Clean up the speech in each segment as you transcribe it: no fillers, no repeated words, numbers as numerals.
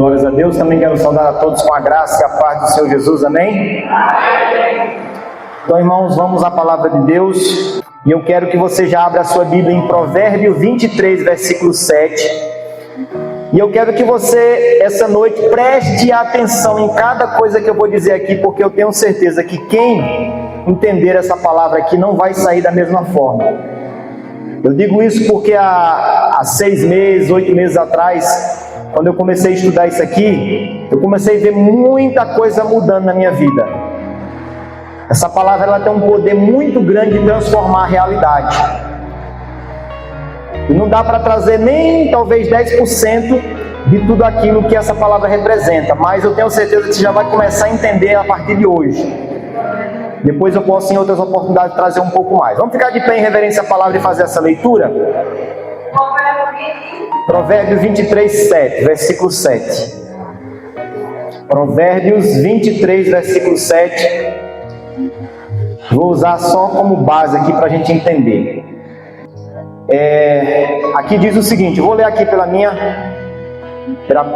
Glórias a Deus. Também quero saudar a todos com a graça e a paz do Senhor Jesus. Amém? Então, irmãos, vamos à palavra de Deus. E eu quero que você já abra a sua Bíblia em Provérbios 23, versículo 7. E eu quero que você, essa noite, preste atenção em cada coisa que eu vou dizer aqui, porque eu tenho certeza que quem entender essa palavra aqui não vai sair da mesma forma. Eu digo isso porque há 6 meses, 8 meses atrás, quando eu comecei a estudar isso aqui, eu comecei a ver muita coisa mudando na minha vida. Essa palavra ela tem um poder muito grande de transformar a realidade. E não dá para trazer nem talvez 10% de tudo aquilo que essa palavra representa, mas eu tenho certeza que você já vai começar a entender a partir de hoje. Depois eu posso, em outras oportunidades, trazer um pouco mais. Vamos ficar de pé em reverência à palavra e fazer essa leitura? Provérbios 23, 7, versículo 7. Provérbios 23, versículo 7. Vou usar só como base aqui para a gente entender. Aqui diz o seguinte, vou ler aqui pela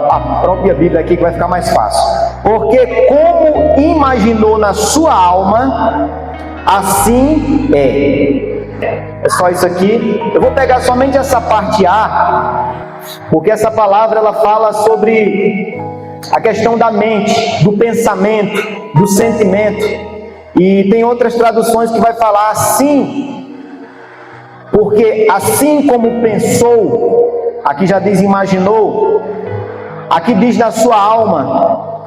a própria Bíblia aqui que vai ficar mais fácil. Porque como imaginou na sua alma, assim é. É só isso aqui. Eu vou pegar somente essa parte A, porque essa palavra ela fala sobre a questão da mente, do pensamento, do sentimento. E tem outras traduções que vai falar assim, porque assim como pensou, aqui já diz imaginou, aqui diz na sua alma,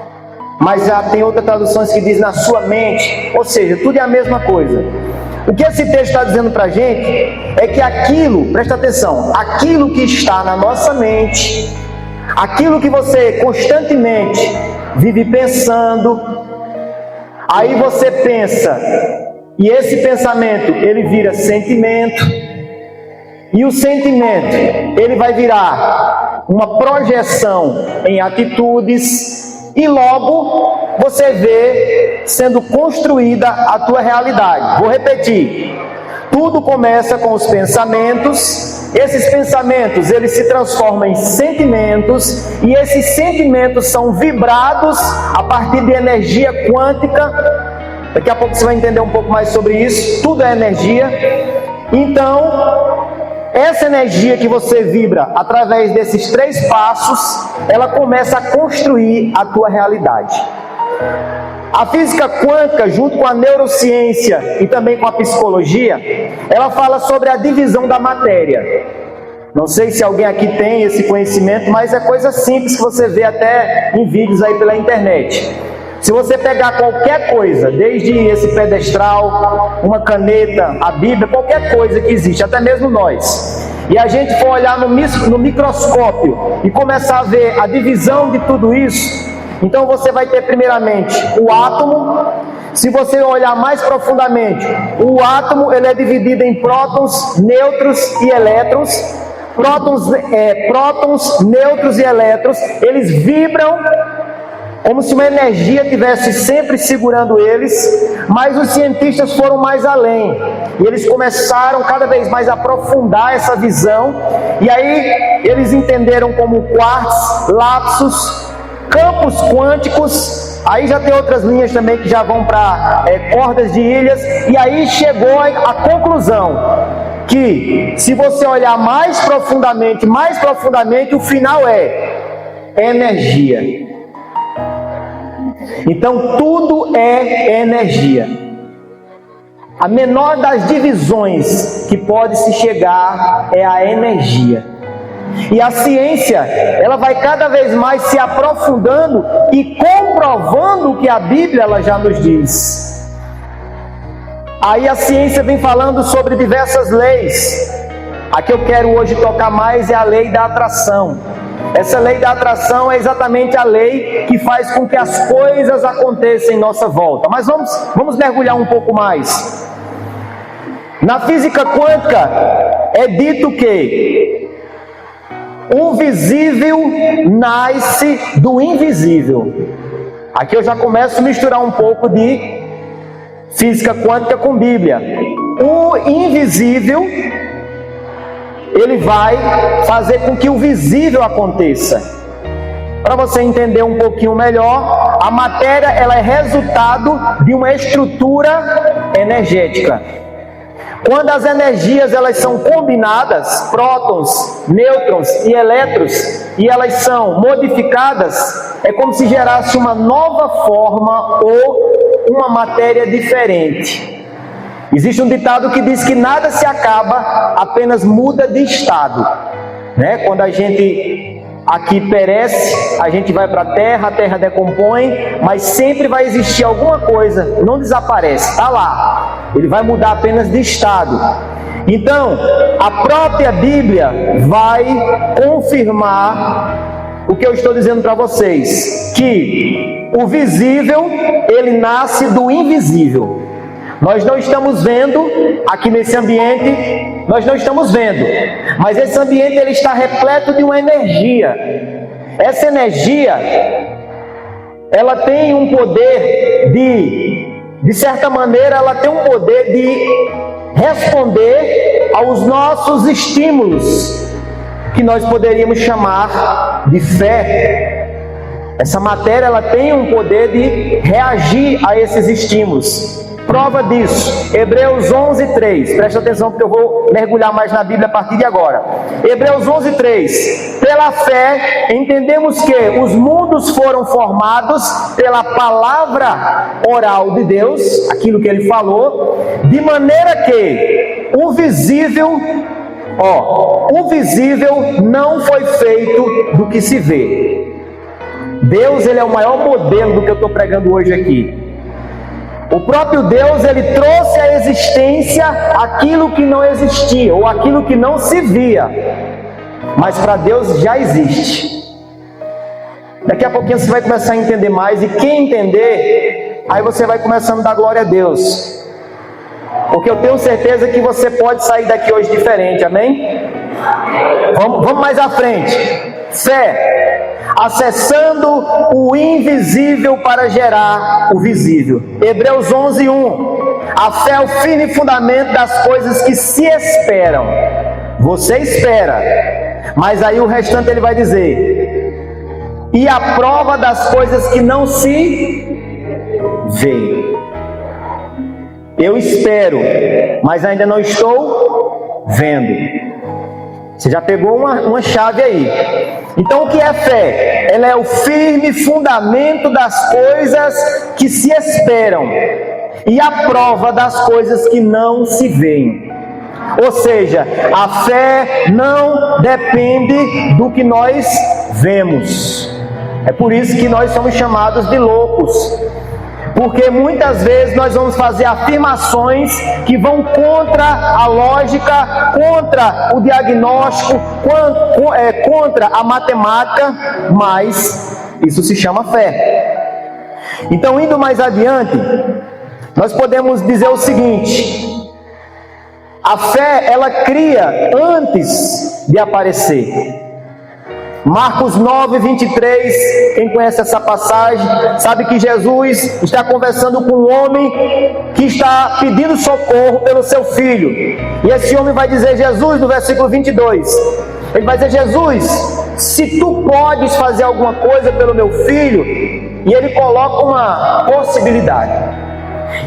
mas já tem outras traduções que diz na sua mente, ou seja, tudo é a mesma coisa. O que esse texto está dizendo para a gente é que aquilo, presta atenção, aquilo que está na nossa mente, aquilo que você constantemente vive pensando, aí você pensa, e esse pensamento, ele vira sentimento, e o sentimento, ele vai virar uma projeção em atitudes, e logo você vê sendo construída a tua realidade. Vou repetir, tudo começa com os pensamentos, esses pensamentos, eles se transformam em sentimentos, e esses sentimentos são vibrados a partir de energia quântica. Daqui a pouco você vai entender um pouco mais sobre isso. Tudo é energia. Então, essa energia que você vibra através desses 3 passos, ela começa a construir a tua realidade. A física quântica, junto com a neurociência e também com a psicologia, ela fala sobre a divisão da matéria. Não sei se alguém aqui tem esse conhecimento, mas é coisa simples que você vê até em vídeos aí pela internet. Se você pegar qualquer coisa, desde esse pedestral, uma caneta, a Bíblia, qualquer coisa que existe, até mesmo nós, e a gente for olhar no microscópio e começar a ver a divisão de tudo isso, então você vai ter primeiramente o átomo. Se você olhar mais profundamente, o átomo ele é dividido em prótons, nêutrons e elétrons. Prótons, nêutrons e elétrons, eles vibram como se uma energia estivesse sempre segurando eles, mas os cientistas foram mais além, e eles começaram cada vez mais a aprofundar essa visão, e aí eles entenderam como quarks, lapsos, campos quânticos, aí já tem outras linhas também que já vão para cordas de ilhas, e aí chegou a conclusão que se você olhar mais profundamente, o final é energia. Então tudo é energia. A menor das divisões que pode se chegar é a energia. E a ciência, ela vai cada vez mais se aprofundando e comprovando o que a Bíblia ela já nos diz. Aí a ciência vem falando sobre diversas leis. A que eu quero hoje tocar mais é a lei da atração. Essa lei da atração é exatamente a lei que faz com que as coisas aconteçam em nossa volta. Mas vamos mergulhar um pouco mais. Na física quântica é dito que o visível nasce do invisível. Aqui eu já começo a misturar um pouco de física quântica com Bíblia. O invisível, ele vai fazer com que o visível aconteça. Para você entender um pouquinho melhor, a matéria ela é resultado de uma estrutura energética. Quando as energias elas são combinadas, prótons, nêutrons e elétrons, e elas são modificadas, é como se gerasse uma nova forma ou uma matéria diferente. Existe um ditado que diz que nada se acaba, apenas muda de estado. Quando a gente aqui perece, a gente vai para a terra decompõe, mas sempre vai existir alguma coisa, não desaparece, está lá. Ele vai mudar apenas de estado. Então, a própria Bíblia vai confirmar o que eu estou dizendo para vocês, que o visível, ele nasce do invisível. Nós não estamos vendo aqui nesse ambiente, nós não estamos vendo, mas esse ambiente ele está repleto de uma energia. Essa energia, ela tem um poder de certa maneira, ela tem um poder de responder aos nossos estímulos, que nós poderíamos chamar de fé. Essa matéria, ela tem um poder de reagir a esses estímulos. Prova disso, Hebreus 11:3, presta atenção porque eu vou mergulhar mais na Bíblia a partir de agora. Hebreus 11:3, pela fé entendemos que os mundos foram formados pela palavra oral de Deus, aquilo que ele falou, de maneira que o visível não foi feito do que se vê. Deus, ele é o maior modelo do que eu estou pregando hoje aqui. O próprio Deus, ele trouxe à existência aquilo que não existia, ou aquilo que não se via, mas para Deus já existe. Daqui a pouquinho você vai começar a entender mais, e quem entender, aí você vai começando a dar glória a Deus, porque eu tenho certeza que você pode sair daqui hoje diferente, amém? Vamos mais à frente. Fé, acessando o invisível para gerar o visível. Hebreus 11:1. A fé é o firme fundamento das coisas que se esperam. Você espera, mas aí o restante ele vai dizer: e a prova das coisas que não se vê. Eu espero, mas ainda não estou vendo. Você já pegou uma chave aí. Então o que é fé? Ela é o firme fundamento das coisas que se esperam e a prova das coisas que não se veem. Ou seja, a fé não depende do que nós vemos. É por isso que nós somos chamados de loucos. Porque muitas vezes nós vamos fazer afirmações que vão contra a lógica, contra o diagnóstico, contra a matemática, mas isso se chama fé. Então, indo mais adiante, nós podemos dizer o seguinte: a fé, ela cria antes de aparecer. Marcos 9:23, quem conhece essa passagem, sabe que Jesus está conversando com um homem que está pedindo socorro pelo seu filho. E esse homem vai dizer, Jesus, no versículo 22, ele vai dizer, Jesus, se tu podes fazer alguma coisa pelo meu filho, e ele coloca uma possibilidade.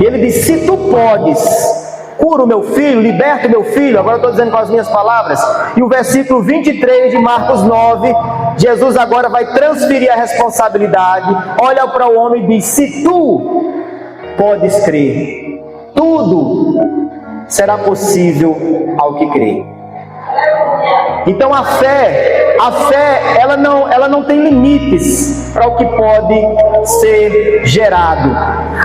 E ele diz, se tu podes, cura o meu filho, liberta o meu filho. Agora eu estou dizendo com as minhas palavras. E o versículo 23 de Marcos 9, Jesus agora vai transferir a responsabilidade, olha para o homem e diz, se tu podes crer, tudo será possível ao que crê. Então a fé ela não tem limites para o que pode ser gerado.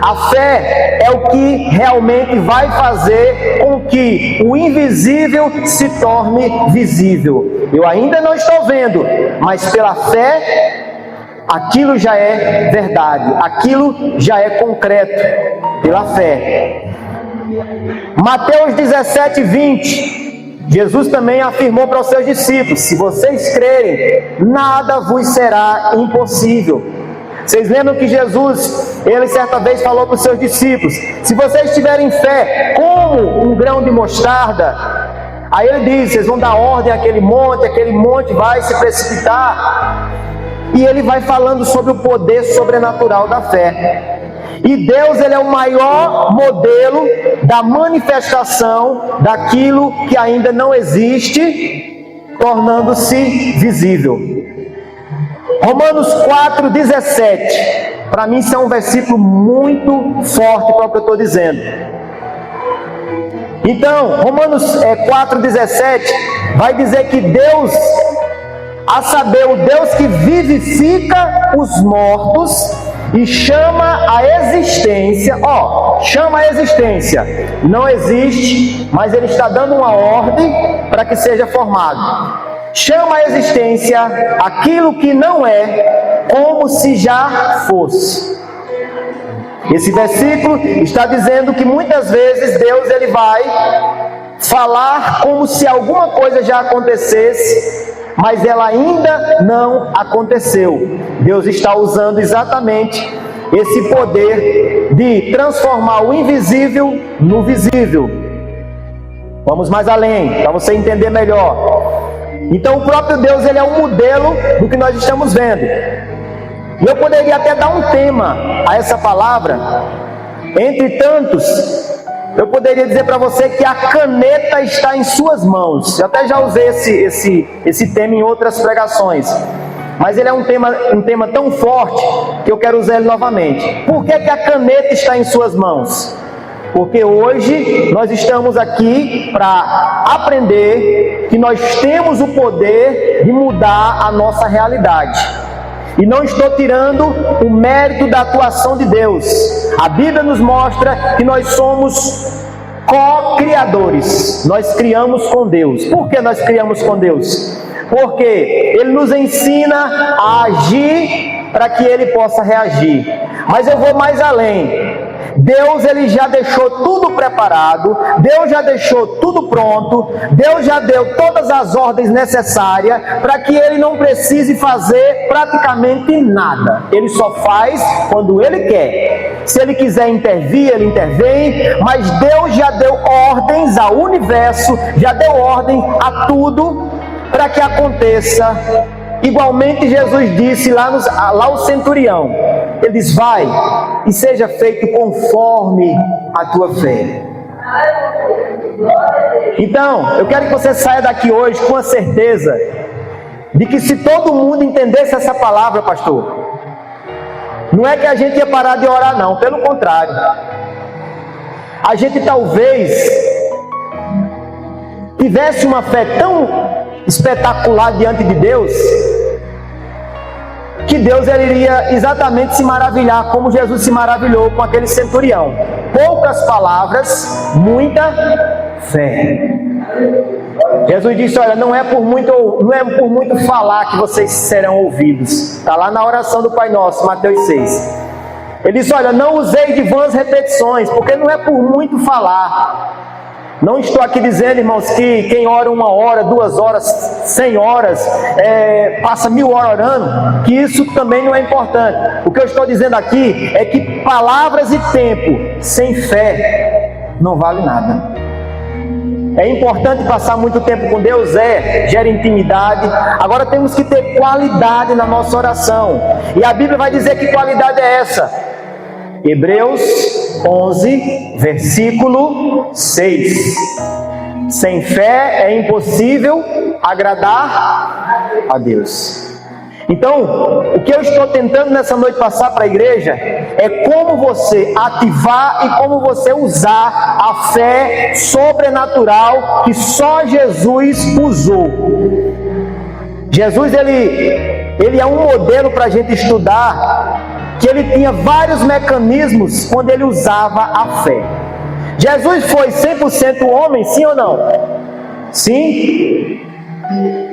A fé é o que realmente vai fazer com que o invisível se torne visível. Eu ainda não estou vendo, mas pela fé aquilo já é verdade, aquilo já é concreto, pela fé. Mateus 17:20, Jesus também afirmou para os seus discípulos, se vocês crerem, nada vos será impossível. Vocês lembram que Jesus, ele certa vez falou para os seus discípulos, se vocês tiverem fé como um grão de mostarda, aí ele diz, vocês vão dar ordem àquele monte vai se precipitar. e ele vai falando sobre o poder sobrenatural da fé. E Deus, ele é o maior modelo da manifestação daquilo que ainda não existe, tornando-se visível. Romanos 4,17. Para mim isso é um versículo muito forte para o que eu estou dizendo. Então, Romanos 4,17 vai dizer que Deus, a saber, o Deus que vivifica os mortos e chama a existência, chama a existência, não existe, mas ele está dando uma ordem para que seja formado. Chama a existência aquilo que não é, como se já fosse. Esse versículo está dizendo que muitas vezes Deus, ele vai falar como se alguma coisa já acontecesse, mas ela ainda não aconteceu. Deus está usando exatamente esse poder de transformar o invisível no visível. Vamos mais além, para você entender melhor. Então o próprio Deus, ele é um modelo do que nós estamos vendo. E eu poderia até dar um tema a essa palavra. Entre tantos, eu poderia dizer para você que a caneta está em suas mãos. Eu até já usei esse tema em outras pregações. Mas ele é um tema tão forte que eu quero usar ele novamente. Por que a caneta está em suas mãos? Porque hoje nós estamos aqui para aprender que nós temos o poder de mudar a nossa realidade. E não estou tirando o mérito da atuação de Deus. A Bíblia nos mostra que nós somos co-criadores. Nós criamos com Deus. Por que nós criamos com Deus? Porque Ele nos ensina a agir para que Ele possa reagir. Mas eu vou mais além. Deus, ele já deixou tudo preparado, Deus já deixou tudo pronto, Deus já deu todas as ordens necessárias para que ele não precise fazer praticamente nada. Ele só faz quando ele quer. Se ele quiser intervir, ele intervém, mas Deus já deu ordens ao universo, já deu ordem a tudo para que aconteça. Igualmente Jesus disse lá ao centurião, ele diz: vai e seja feito conforme a tua fé. Então, eu quero que você saia daqui hoje com a certeza de que se todo mundo entendesse essa palavra, pastor, não é que a gente ia parar de orar, não, pelo contrário. A gente talvez tivesse uma fé tão espetacular diante de Deus, que Deus, ele iria exatamente se maravilhar como Jesus se maravilhou com aquele centurião. Poucas palavras, muita fé. Jesus disse: olha, não é por muito falar que vocês serão ouvidos. Está lá na oração do Pai Nosso, Mateus 6. Ele disse: olha, não usei de vãs repetições, porque não é por muito falar. Não estou aqui dizendo, irmãos, que quem ora 1 hora, 2 horas, 100 horas, passa 1000 horas orando, que isso também não é importante. O que eu estou dizendo aqui é que palavras e tempo sem fé não vale nada. É importante passar muito tempo com Deus, gera intimidade. Agora temos que ter qualidade na nossa oração. E a Bíblia vai dizer que qualidade é essa. Hebreus 11, versículo 6. Sem fé é impossível agradar a Deus. Então, o que eu estou tentando nessa noite passar para a igreja é como você ativar e como você usar a fé sobrenatural que só Jesus usou. Jesus, ele é um modelo para a gente estudar, que ele tinha vários mecanismos quando ele usava a fé. Jesus foi 100% homem, sim ou não? Sim.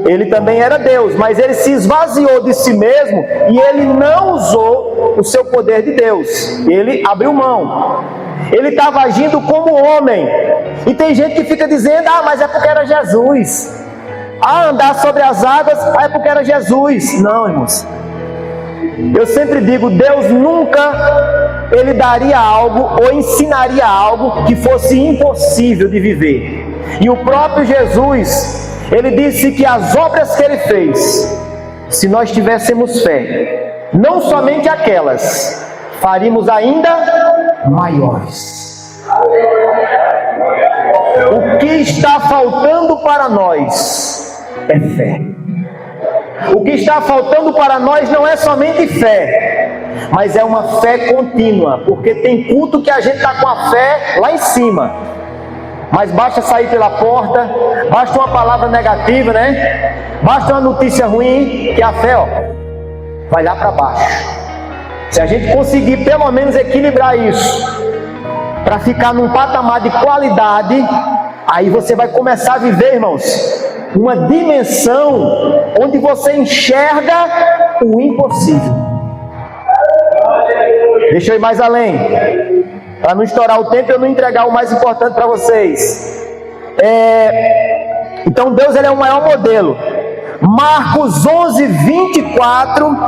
Ele também era Deus, mas ele se esvaziou de si mesmo e ele não usou o seu poder de Deus. Ele abriu mão. Ele estava agindo como homem. E tem gente que fica dizendo: mas é porque era Jesus. Andar sobre as águas, é porque era Jesus. Não, irmãos. Eu sempre digo, Deus nunca ele daria algo ou ensinaria algo que fosse impossível de viver. E o próprio Jesus, ele disse que as obras que ele fez se nós tivéssemos fé, não somente aquelas, faríamos ainda maiores. O que está faltando para nós é fé. O que está faltando para nós não é somente fé, mas é uma fé contínua, porque tem culto que a gente está com a fé lá em cima, mas basta sair pela porta, basta uma palavra negativa, né? Basta uma notícia ruim, que a fé, vai lá para baixo. Se a gente conseguir pelo menos equilibrar isso, para ficar num patamar de qualidade, aí você vai começar a viver, irmãos, uma dimensão onde você enxerga o impossível. Deixa eu ir mais além, para não estourar o tempo e eu não entregar o mais importante para vocês. Então Deus, ele é o maior modelo. Marcos 11, 24,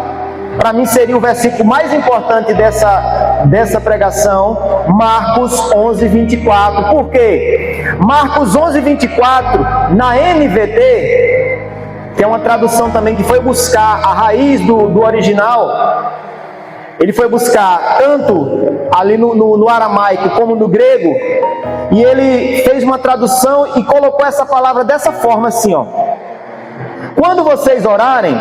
para mim seria o versículo mais importante dessa pregação. Marcos 11, 24. Por quê? Marcos 11, 24, na NVT, que é uma tradução também que foi buscar a raiz do original, ele foi buscar tanto ali no aramaico como no grego, e ele fez uma tradução e colocou essa palavra dessa forma assim, quando vocês orarem,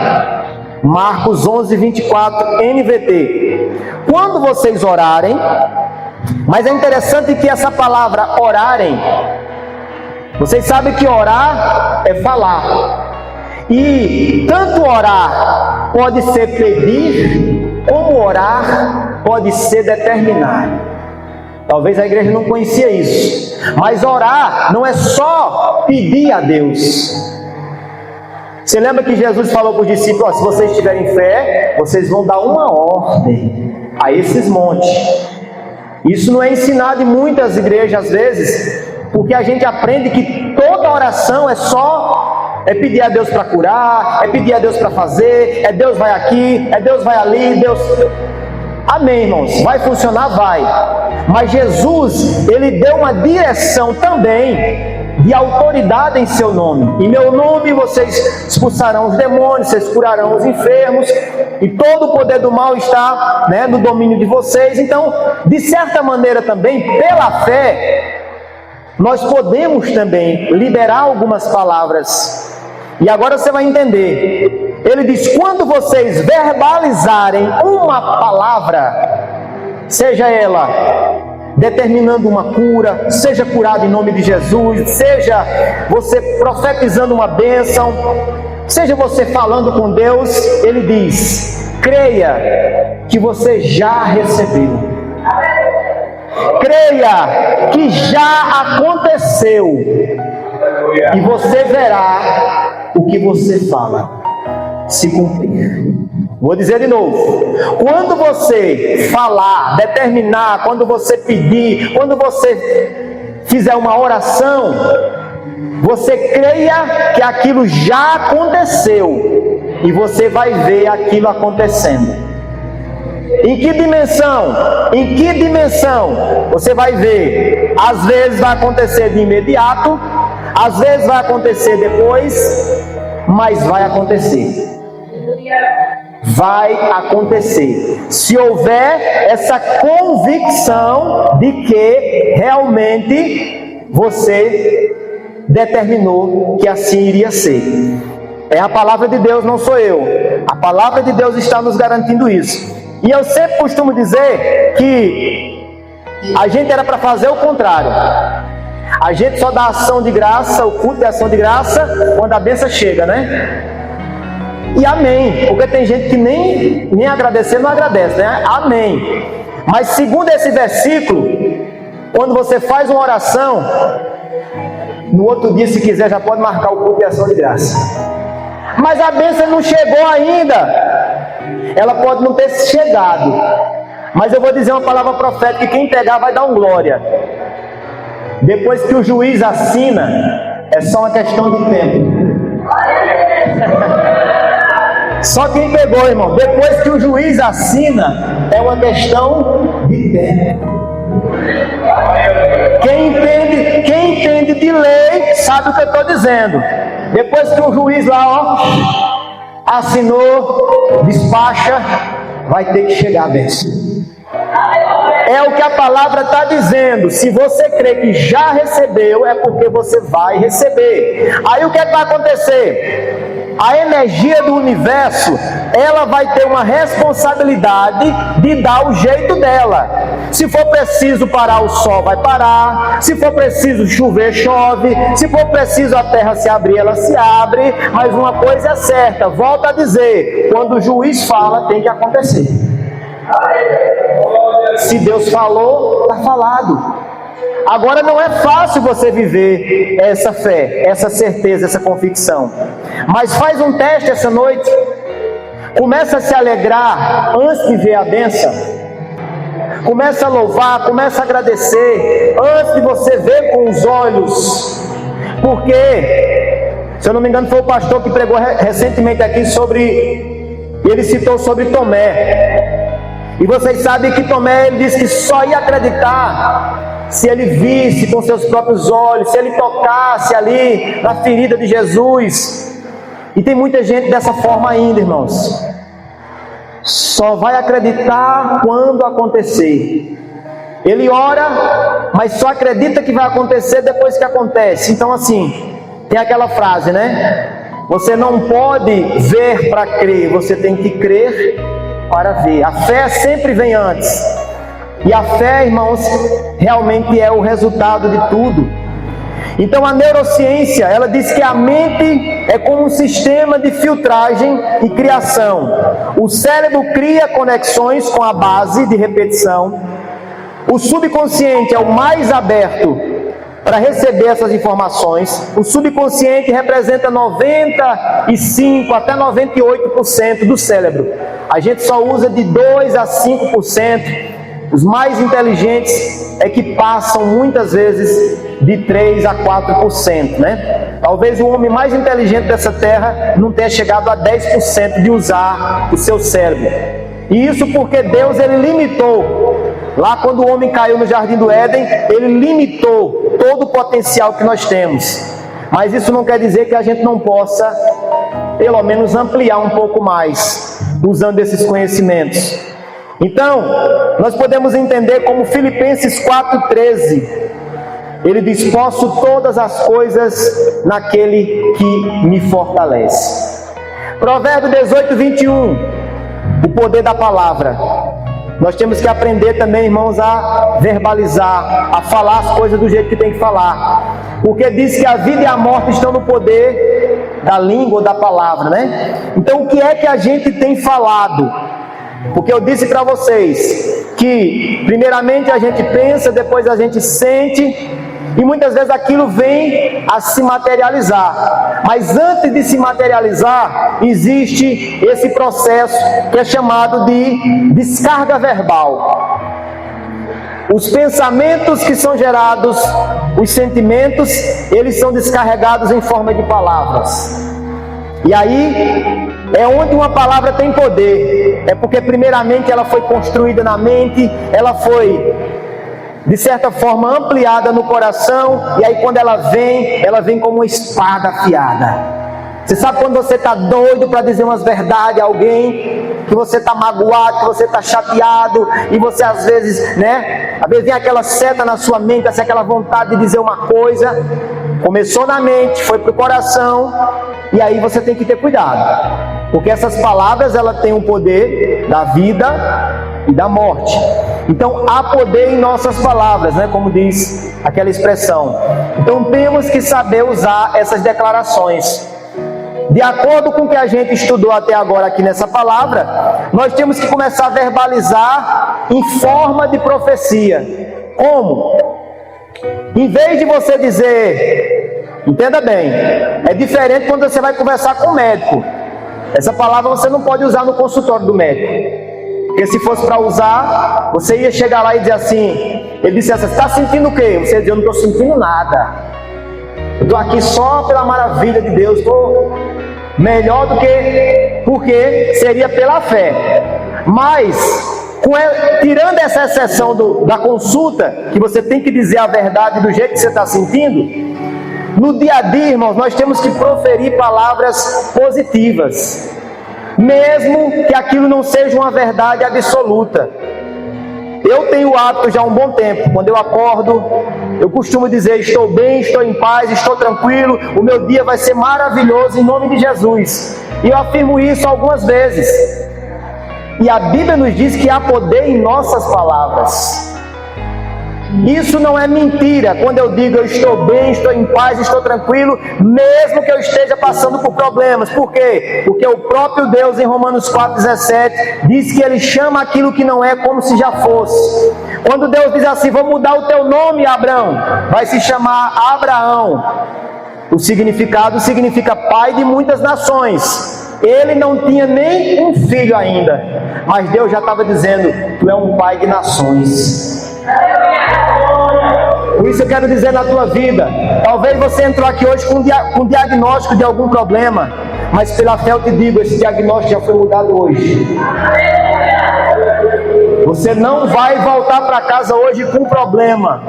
Marcos 11, 24, NVT, quando vocês orarem, mas é interessante que essa palavra orarem, vocês sabem que orar é falar, e tanto orar pode ser pedir, como orar pode ser determinar. Talvez a igreja não conhecia isso, mas orar não é só pedir a Deus. Você lembra que Jesus falou para os discípulos, se vocês tiverem fé, vocês vão dar uma ordem a esses montes. Isso não é ensinado em muitas igrejas às vezes, porque a gente aprende que toda oração é pedir a Deus para curar, é pedir a Deus para fazer, Deus vai aqui, Deus vai ali, Deus... Amém, irmãos, vai funcionar? Vai. Mas Jesus, ele deu uma direção também de autoridade em seu nome. Em meu nome vocês expulsarão os demônios, vocês curarão os enfermos, e todo o poder do mal está, no domínio de vocês. Então, de certa maneira também, pela fé, nós podemos também liberar algumas palavras. E agora você vai entender. Ele diz, quando vocês verbalizarem uma palavra, seja ela determinando uma cura, seja curado em nome de Jesus, seja você profetizando uma bênção, seja você falando com Deus, ele diz, creia que você já recebeu, creia que já aconteceu, e você verá o que você fala se cumprir. Vou dizer de novo, quando você falar, determinar, quando você pedir, quando você fizer uma oração, você creia que aquilo já aconteceu, e você vai ver aquilo acontecendo. Em que dimensão? Em que dimensão? Você vai ver, às vezes vai acontecer de imediato, às vezes vai acontecer depois, mas vai acontecer. Vai acontecer, se houver essa convicção de que realmente você determinou que assim iria ser. É a palavra de Deus, não sou eu. A palavra de Deus está nos garantindo isso. E eu sempre costumo dizer que a gente era para fazer o contrário. A gente só dá ação de graça, o culto de ação de graça, quando a bênção chega, né? E amém, porque tem gente que nem agradecer não agradece, né? Amém. Mas segundo esse versículo, quando você faz uma oração, no outro dia, se quiser, já pode marcar o culto de ação de graça. Mas a bênção não chegou ainda. Ela pode não ter chegado, mas eu vou dizer uma palavra profética, que quem pegar vai dar um glória. Depois que o juiz assina, é só uma questão de tempo. Só quem pegou, irmão, depois que o juiz assina, é uma questão de tempo. Quem entende de lei sabe o que eu estou dizendo. Depois que o juiz lá, assinou, despacha, vai ter que chegar a bênção. É o que a palavra está dizendo. Se você crê que já recebeu, é porque você vai receber. Aí o que vai acontecer? A energia do universo, ela vai ter uma responsabilidade de dar o jeito dela. Se for preciso parar o sol, vai parar. Se for preciso chover, chove. Se for preciso a terra se abrir, ela se abre. Mas uma coisa é certa, volto a dizer, quando o juiz fala, tem que acontecer. Se Deus falou, está falado. Agora não é fácil você viver essa fé, essa certeza, essa convicção. Mas faz um teste essa noite. Começa a se alegrar antes de ver a bênção. Começa a louvar, começa a agradecer antes de você ver com os olhos. Porque, se eu não me engano, foi o pastor que pregou recentemente aqui sobre... Ele citou sobre Tomé. E vocês sabem que Tomé, ele disse que só ia acreditar se ele visse com seus próprios olhos, se ele tocasse ali na ferida de Jesus. E tem muita gente dessa forma ainda, irmãos. Só vai acreditar quando acontecer. Ele ora, mas só acredita que vai acontecer depois que acontece. Então assim, tem aquela frase, né? Você não pode ver para crer, você tem que crer para ver. A fé sempre vem antes. E a fé, irmãos, realmente é o resultado de tudo. Então a neurociência, ela diz que a mente é como um sistema de filtragem e criação. O cérebro cria conexões com a base de repetição. O subconsciente é o mais aberto para receber essas informações. O subconsciente representa 95% até 98% do cérebro. A gente só usa de 2% a 5%. Os mais inteligentes é que passam muitas vezes de 3% a 4%, né? Talvez o homem mais inteligente dessa terra não tenha chegado a 10% de usar o seu cérebro. E isso porque Deus, ele limitou. Lá quando o homem caiu no Jardim do Éden, ele limitou todo o potencial que nós temos. Mas isso não quer dizer que a gente não possa, pelo menos, ampliar um pouco mais, usando esses conhecimentos. Então, nós podemos entender como Filipenses 4,13, ele diz: posso todas as coisas naquele que me fortalece. Provérbio 18:21, o poder da palavra. Nós temos que aprender também, irmãos, a verbalizar, a falar as coisas do jeito que tem que falar. Porque diz que a vida e a morte estão no poder da língua ou da palavra, né? Então, o que é que a gente tem falado? Porque eu disse para vocês que, primeiramente, a gente pensa, depois a gente sente, e muitas vezes aquilo vem a se materializar. Mas antes de se materializar, existe esse processo que é chamado de descarga verbal. Os pensamentos que são gerados, os sentimentos, eles são descarregados em forma de palavras. E aí é onde uma palavra tem poder. É porque primeiramente ela foi construída na mente, ela foi, de certa forma, ampliada no coração, e aí quando ela vem como uma espada afiada. Você sabe quando você está doido para dizer umas verdades a alguém, que você está magoado, que você está chateado, e você às vezes, né? Às vezes vem aquela seta na sua mente, assim, aquela vontade de dizer uma coisa, começou na mente, foi para o coração, e aí você tem que ter cuidado. Porque essas palavras, elas têm o poder da vida e da morte. Então há poder em nossas palavras, né? Como diz aquela expressão. Então temos que saber usar essas declarações. De acordo com o que a gente estudou até agora aqui nessa palavra, nós temos que começar a verbalizar em forma de profecia. Como? Em vez de você dizer, entenda bem, é diferente quando você vai conversar com o médico. Essa palavra você não pode usar no consultório do médico. Porque se fosse para usar, você ia chegar lá e dizer assim, ele disse assim: você está sentindo o quê? Você ia dizer: eu não estou sentindo nada. Eu estou aqui só pela maravilha de Deus, estou melhor do que... Porque seria pela fé. Mas, tirando essa exceção da consulta, que você tem que dizer a verdade do jeito que você está sentindo, no dia a dia, irmãos, nós temos que proferir palavras positivas. mesmo que aquilo não seja uma verdade absoluta. Eu tenho o hábito já há um bom tempo, quando eu acordo, eu costumo dizer: estou bem, estou em paz, estou tranquilo, o meu dia vai ser maravilhoso em nome de Jesus. E eu afirmo isso algumas vezes. E a Bíblia nos diz que há poder em nossas palavras. Isso não é mentira quando eu digo: eu estou bem, estou em paz, estou tranquilo, mesmo que eu esteja passando por problemas. Por quê? Porque o próprio Deus, em Romanos 4,17, diz que Ele chama aquilo que não é como se já fosse. Quando Deus diz assim: vou mudar o teu nome, Abrão, vai se chamar Abraão. O significado significa pai de muitas nações. Ele não tinha nem um filho ainda, mas Deus já estava dizendo: tu é um pai de nações. Por isso eu quero dizer na tua vida, talvez você entrou aqui hoje com diagnóstico de algum problema, mas pela fé eu te digo, esse diagnóstico já foi mudado hoje. Você não vai voltar para casa hoje com problema,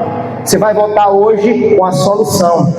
você vai voltar hoje com a solução.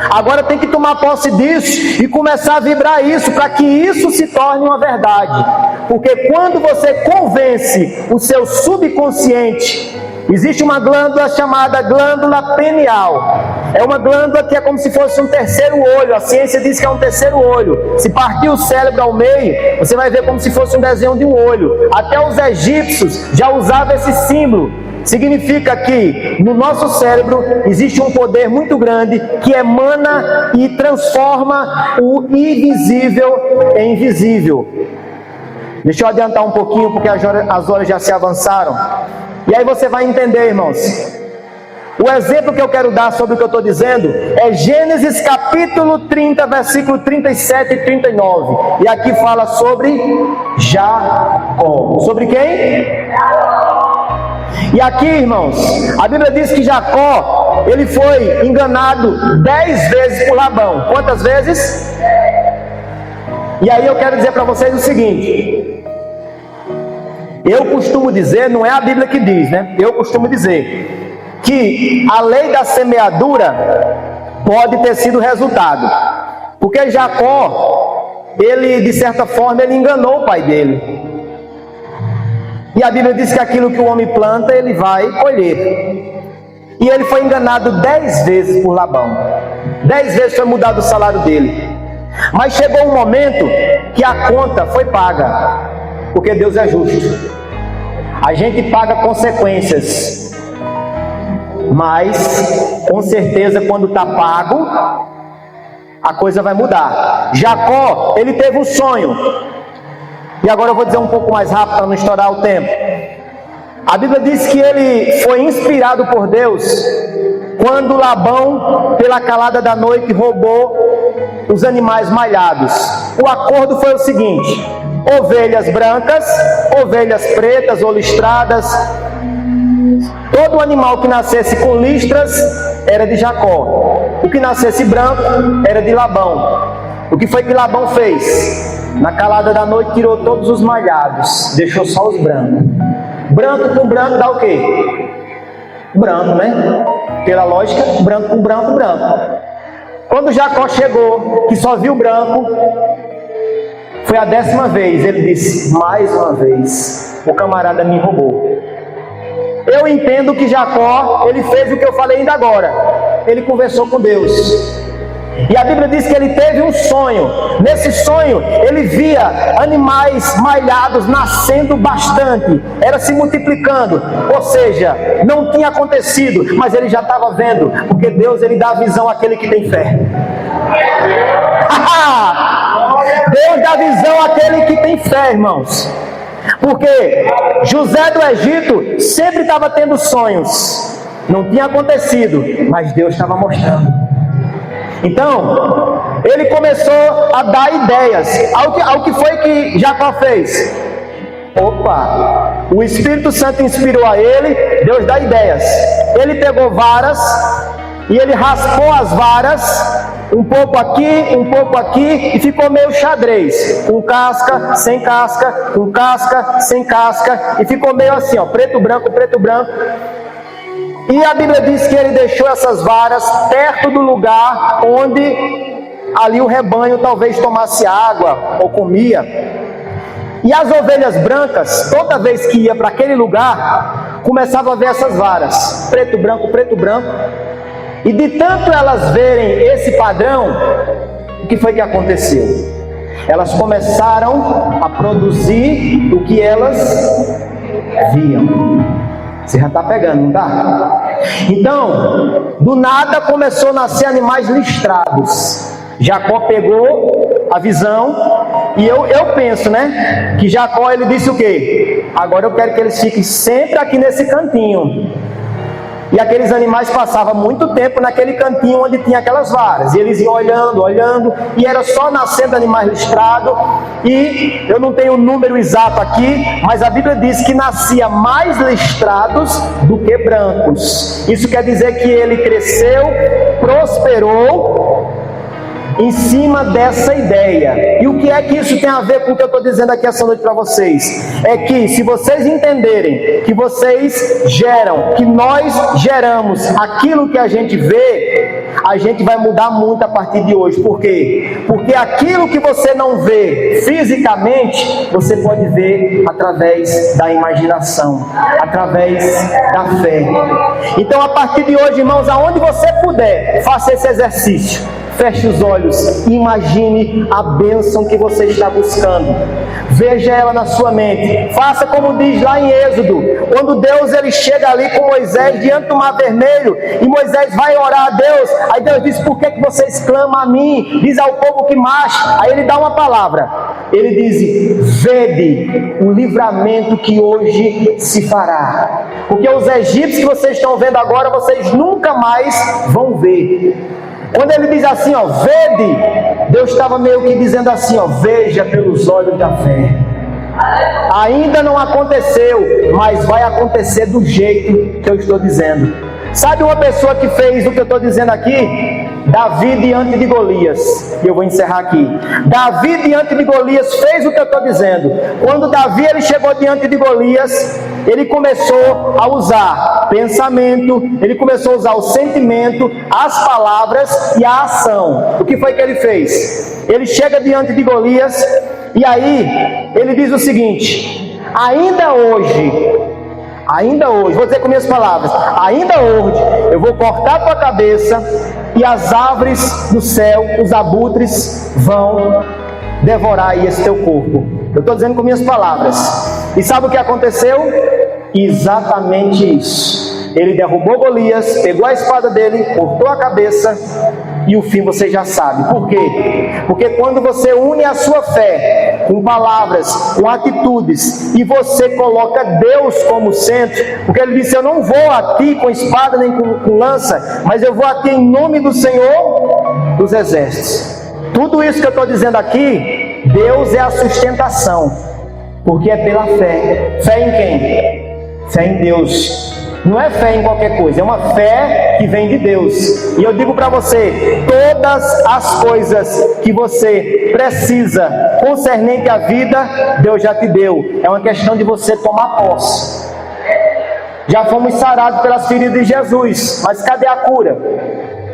Agora tem que tomar posse disso e começar a vibrar isso, para que isso se torne uma verdade. Porque quando você convence o seu subconsciente, existe uma glândula chamada glândula pineal. É uma glândula que é como se fosse um terceiro olho. A ciência diz que é um terceiro olho. Se partir o cérebro ao meio, você vai ver como se fosse um desenho de um olho. Até os egípcios já usavam esse símbolo. Significa que no nosso cérebro existe um poder muito grande que emana e transforma o invisível em visível. Deixa eu adiantar um pouquinho, porque as horas já se avançaram. E aí você vai entender, irmãos. O exemplo que eu quero dar sobre o que eu estou dizendo é Gênesis capítulo 30, versículo 37 e 39. E aqui fala sobre Jacó. Sobre quem? E aqui, irmãos, a Bíblia diz que Jacó, ele foi enganado 10 vezes por Labão. Quantas vezes? E aí eu quero dizer para vocês o seguinte. Eu costumo dizer, não é a Bíblia que diz, né? Eu costumo dizer que a lei da semeadura pode ter sido resultado. Porque Jacó, ele de certa forma, ele enganou o pai dele. E a Bíblia diz que aquilo que o homem planta, ele vai colher. E ele foi enganado 10 vezes por Labão. 10 vezes foi mudado o salário dele. Mas chegou um momento que a conta foi paga. Porque Deus é justo. A gente paga consequências. Mas, com certeza, quando está pago, a coisa vai mudar. Jacó, ele teve um sonho. E agora eu vou dizer um pouco mais rápido para não estourar o tempo. A Bíblia diz que ele foi inspirado por Deus quando Labão, pela calada da noite, roubou os animais malhados. O acordo foi o seguinte: ovelhas brancas, ovelhas pretas ou listradas, todo animal que nascesse com listras era de Jacó. O que nascesse branco era de Labão. O que foi que Labão fez? Na calada da noite tirou todos os malhados, deixou só os brancos. Branco com branco dá o quê? Branco, né? Pela lógica, branco com branco, branco. Quando Jacó chegou, que só viu branco, foi a 10ª vez, ele disse: mais uma vez, o camarada me roubou. Eu entendo que Jacó, ele fez o que eu falei ainda agora. Ele conversou com Deus. E a Bíblia diz que ele teve um sonho. Nesse sonho, ele via animais malhados nascendo bastante, era se multiplicando. Ou seja, não tinha acontecido, mas ele já estava vendo, porque Deus, ele dá visão àquele que tem fé. Deus dá visão àquele que tem fé, irmãos. Porque José do Egito sempre estava tendo sonhos. Não tinha acontecido, mas Deus estava mostrando. Então, ele começou a dar ideias. Ao que foi que Jacó fez? Opa, o Espírito Santo inspirou a ele, Deus dá ideias. Ele pegou varas e ele raspou as varas, um pouco aqui, e ficou meio xadrez, com casca, sem casca, com casca, sem casca, e ficou meio assim, ó, preto, branco, preto, branco. E a Bíblia diz que ele deixou essas varas perto do lugar onde ali o rebanho talvez tomasse água ou comia. E as ovelhas brancas, toda vez que ia para aquele lugar, começava a ver essas varas, preto, branco, e de tanto elas verem esse padrão, o que foi que aconteceu? Elas começaram a produzir o que elas viam. Você já está pegando, não está? Então, do nada começou a nascer animais listrados. Jacó pegou a visão e eu penso, né? Que Jacó, ele disse o quê? Agora eu quero que eles fiquem sempre aqui nesse cantinho. E aqueles animais passavam muito tempo naquele cantinho onde tinha aquelas varas. E eles iam olhando, e era só nascendo animais listrados. E eu não tenho o número exato aqui, mas a Bíblia diz que nascia mais listrados do que brancos. Isso quer dizer que ele cresceu, prosperou em cima dessa ideia. E o que é que isso tem a ver com o que eu estou dizendo aqui essa noite para vocês? É que se vocês entenderem que vocês geram, que nós geramos aquilo que a gente vê, a gente vai mudar muito a partir de hoje. Por quê? Porque aquilo que você não vê fisicamente, você pode ver através da imaginação, através da fé. Então, a partir de hoje, irmãos, aonde você puder, faça esse exercício. Feche os olhos e imagine a bênção que você está buscando. Veja ela na sua mente. Faça como diz lá em Êxodo, quando Deus ele chega ali com Moisés diante do Mar Vermelho, e Moisés vai orar a Deus. Aí Deus diz: por que vocês clamam a mim? Diz ao povo que marche. Aí ele dá uma palavra. Ele diz: vede o livramento que hoje se fará. Porque os egípcios que vocês estão vendo agora, vocês nunca mais vão ver. Quando ele diz assim, ó, vede, Deus estava meio que dizendo assim, ó, veja pelos olhos da fé. Ainda não aconteceu, mas vai acontecer do jeito que eu estou dizendo. Sabe uma pessoa que fez o que eu estou dizendo aqui? Davi diante de Golias. E eu vou encerrar aqui. Davi diante de Golias fez o que eu estou dizendo. Quando Davi ele chegou diante de Golias, ele começou a usar pensamento, ele começou a usar o sentimento, as palavras e a ação. O que foi que ele fez? Ele chega diante de Golias e aí ele diz o seguinte: ainda hoje, vou dizer com minhas palavras, ainda hoje eu vou cortar a tua cabeça e as aves do céu, os abutres, vão devorar aí esse teu corpo. Eu estou dizendo com minhas palavras. E sabe o que aconteceu? Exatamente isso. Ele derrubou Golias, pegou a espada dele, cortou a cabeça, e o fim você já sabe. Por quê? Porque quando você une a sua fé com palavras, com atitudes, e você coloca Deus como centro, porque ele disse: eu não vou a ti com espada nem com lança, mas eu vou a ti em nome do Senhor dos Exércitos. Tudo isso que eu estou dizendo aqui, Deus é a sustentação, porque é pela fé. Fé em quem? Fé em Deus. Não é fé em qualquer coisa, é uma fé que vem de Deus. E eu digo para você, todas as coisas que você precisa concernente à vida, Deus já te deu. É uma questão de você tomar posse. Já fomos sarados pelas feridas de Jesus, mas cadê a cura?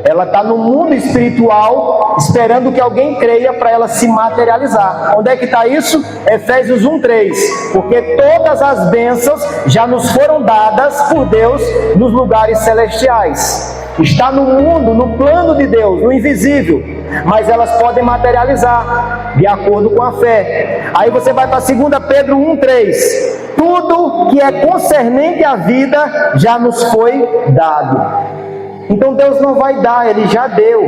Ela está no mundo espiritual, esperando que alguém creia para ela se materializar. Onde é que está isso? Efésios 1:3. Porque todas as bênçãos já nos foram dadas por Deus nos lugares celestiais. Está no mundo, no plano de Deus, no invisível. Mas elas podem materializar, de acordo com a fé. Aí você vai para 2 Pedro 1:3. Tudo que é concernente à vida já nos foi dado. Então Deus não vai dar, Ele já deu.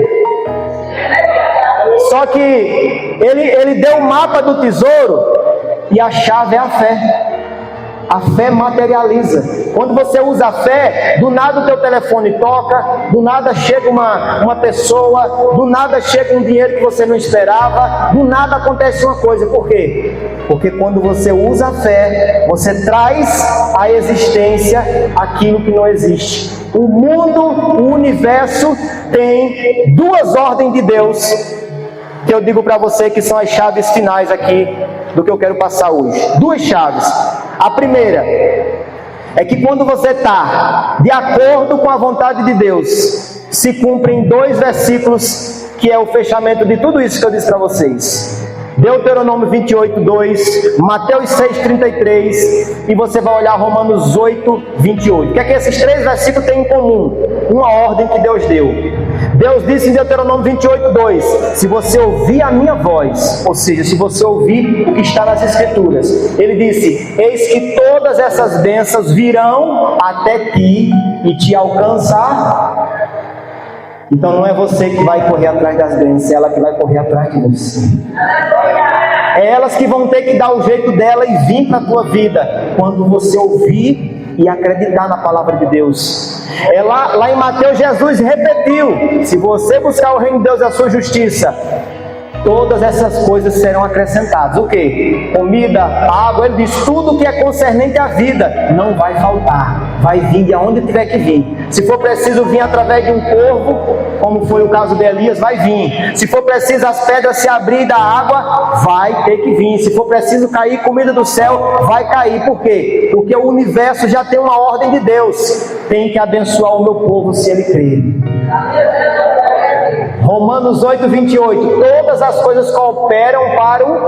Só que Ele deu o mapa do tesouro e a chave é a fé. A fé materializa. Quando você usa a fé, do nada o teu telefone toca, do nada chega uma pessoa, do nada chega um dinheiro que você não esperava, do nada acontece uma coisa. Por quê? Porque quando você usa a fé, você traz à existência aquilo que não existe. O mundo, o universo tem duas ordens de Deus, que eu digo para você que são as chaves finais aqui do que eu quero passar hoje. Duas chaves. A primeira é que quando você está de acordo com a vontade de Deus, se cumprem dois versículos que é o fechamento de tudo isso que eu disse para vocês. Deuteronômio 28, 2, Mateus 6, 33, e você vai olhar Romanos 8, 28. O que é que esses três versículos têm em comum? Uma ordem que Deus deu. Deus disse em Deuteronômio 28, 2, se você ouvir a minha voz, ou seja, se você ouvir o que está nas Escrituras, ele disse, eis que todas essas bênçãos virão até ti e te alcançar. Então não é você que vai correr atrás das bênçãos, é ela que vai correr atrás de você. É elas que vão ter que dar o jeito dela e vir para a tua vida, quando você ouvir e acreditar na palavra de Deus. Lá em Mateus, Jesus repetiu, se você buscar o reino de Deus e a sua justiça, todas essas coisas serão acrescentadas. O que? Comida, água, ele diz, tudo que é concernente à vida, não vai faltar, vai vir de onde tiver que vir. Se for preciso vir através de um corvo, como foi o caso de Elias, vai vir. Se for preciso as pedras se abrir da água, vai ter que vir. Se for preciso cair comida do céu, vai cair. Por quê? Porque o universo já tem uma ordem de Deus, tem que abençoar o meu povo se ele crer. Romanos 8, 28, todas as coisas cooperam para o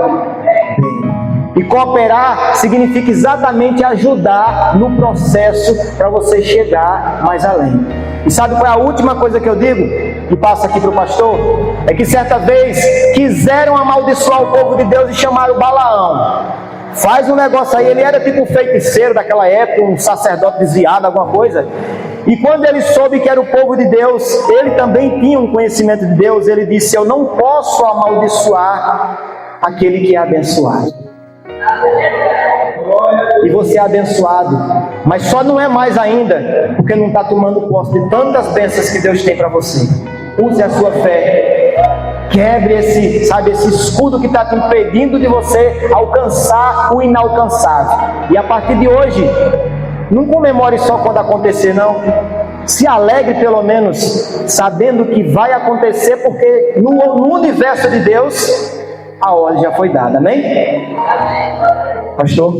bem. E cooperar significa exatamente ajudar no processo para você chegar mais além. E sabe qual é a última coisa que eu digo? Que passa aqui para o pastor? É que certa vez quiseram amaldiçoar o povo de Deus e chamaram Balaão. Faz um negócio aí, ele era tipo um feiticeiro daquela época, um sacerdote desviado, alguma coisa. E quando ele soube que era o povo de Deus, ele também tinha um conhecimento de Deus, ele disse, eu não posso amaldiçoar aquele que é abençoado. E você é abençoado, mas só não é mais ainda, porque não está tomando posse de tantas bênçãos que Deus tem para você. Use a sua fé, quebre esse escudo que está te impedindo de você alcançar o inalcançável. E a partir de hoje, não comemore só quando acontecer, não. Se alegre pelo menos, sabendo que vai acontecer, porque no universo de Deus, a ordem já foi dada, amém? Pastor?